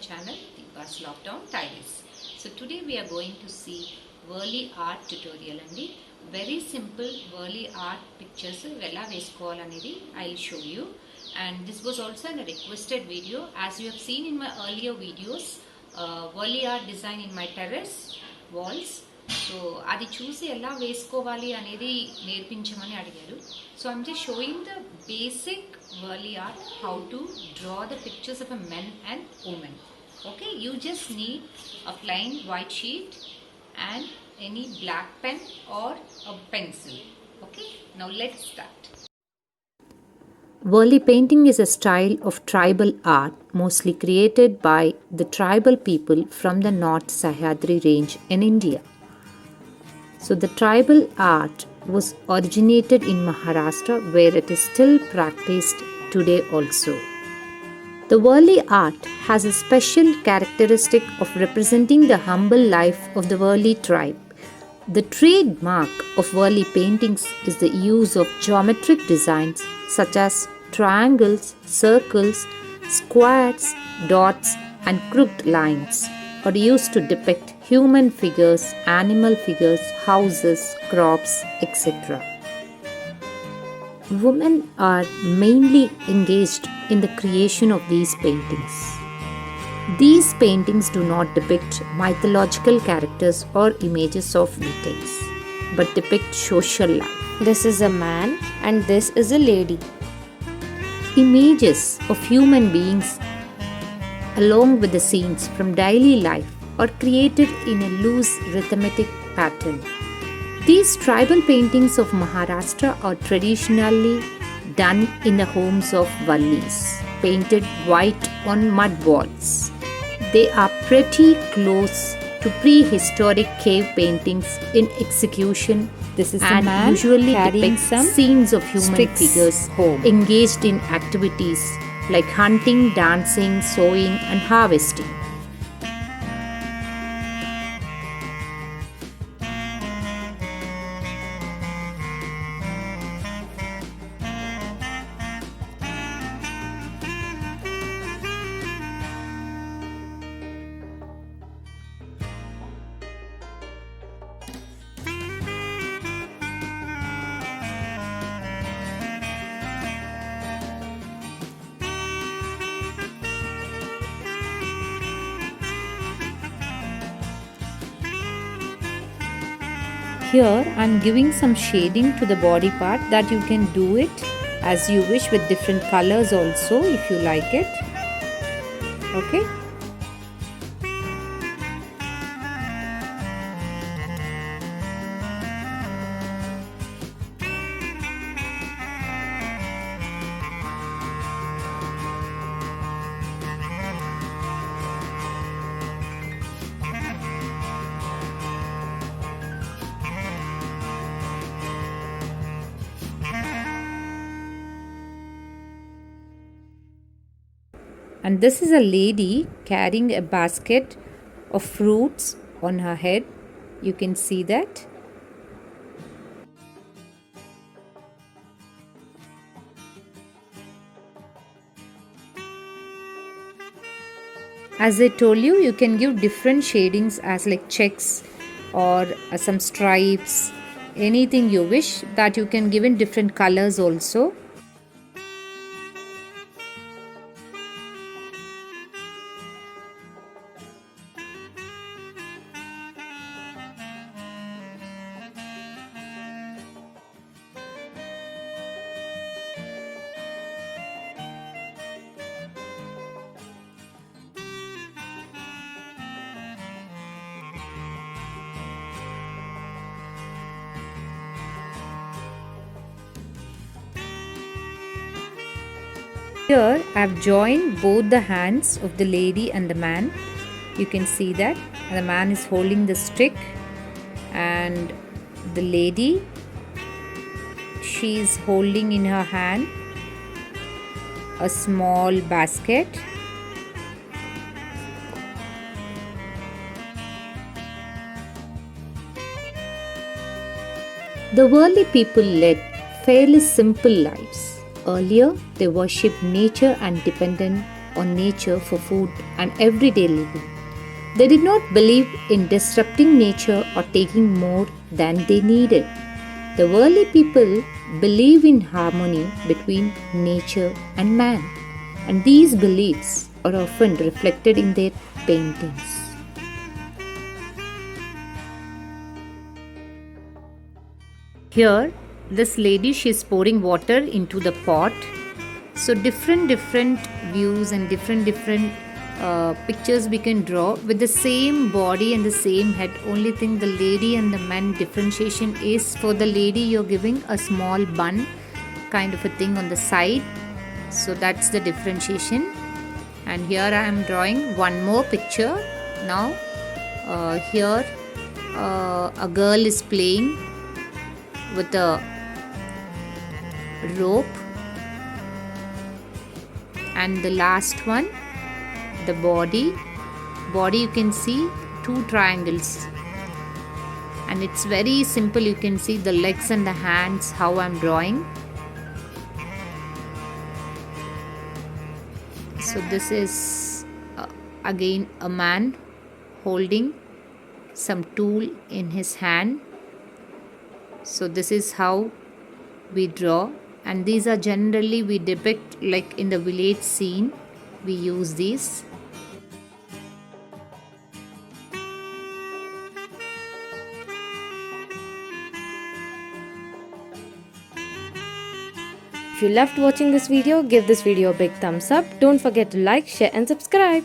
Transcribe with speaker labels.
Speaker 1: channel Deepa's Lockdown Diaries. So today we are going to see Worli art tutorial andi. Very simple Worli art pictures vela veskovalanedi I'll show you. And this was also a requested video, as you have seen in my earlier videos. Worli art design in my terrace walls. So అది చూసి ఎలా వేసుకోవాలి అనేది నేర్పించమని అడిగారు. So I'm just showing the basic Warli art, how to draw the pictures of a men and women. Okay, you just need a plain white sheet and any black pen or a pencil. Okay, now let's start.
Speaker 2: Worli painting is a style of tribal art mostly created by the tribal people from the North Sahyadri range in India. So the tribal art was originated in Maharashtra, where it is still practiced today also. The Worli art has a special characteristic of representing the humble life of the Worli tribe. The trademark of Worli paintings is the use of geometric designs such as triangles, circles, squares, dots, and crooked lines are used to depict human figures, animal figures, houses, crops, etc. Women are mainly engaged in the creation of these paintings. These paintings do not depict mythological characters or images of deities, but depict social life.
Speaker 3: This is a man and this is a lady.
Speaker 2: Images of human beings along with the scenes from daily life are created in a loose rhythmic pattern. These tribal paintings of Maharashtra are traditionally done in the homes of Wallis, painted white on mud walls. They are pretty close to prehistoric cave paintings in execution.
Speaker 3: This is
Speaker 2: and
Speaker 3: a man
Speaker 2: usually
Speaker 3: carrying
Speaker 2: depict
Speaker 3: some
Speaker 2: scenes of human
Speaker 3: sticks
Speaker 2: figures
Speaker 3: home.
Speaker 2: engaged in activities like hunting, dancing, sowing, and harvesting. Here I am giving some shading to the body part, that you can do it as you wish with different colors also if you like it. Okay. And this is a lady carrying a basket of fruits on her head. You can see that. As I told you, you can give different shadings as like checks or some stripes, anything you wish, that you can give in different colors also. Here I have joined both the hands of the lady and the man. You can see that the man is holding the stick, and the lady, she is holding in her hand a small basket. The Worli people led fairly simple lives. Earlier, they worshipped nature and depended on nature for food and everyday living. They did not believe in disrupting nature or taking more than they needed. The early people believe in harmony between nature and man, and these beliefs are often reflected in their paintings. Here, this lady, she is pouring water into the pot. So different views and different pictures we can draw with the same body and the same head. Only thing, the lady and the man differentiation is, for the lady you're giving a small bun kind of a thing on the side. So that's the differentiation. And here I am drawing one more picture. Now here a girl is playing with a rope, and the last one, the body you can see two triangles, and it's very simple. You can see the legs and the hands how I'm drawing. So this is again a man holding some tool in his hand. So this is how we draw, and these are generally we depict like in the village scene. We use these.
Speaker 3: If you loved watching this video, give this video a big thumbs up. Don't forget to like, share and subscribe.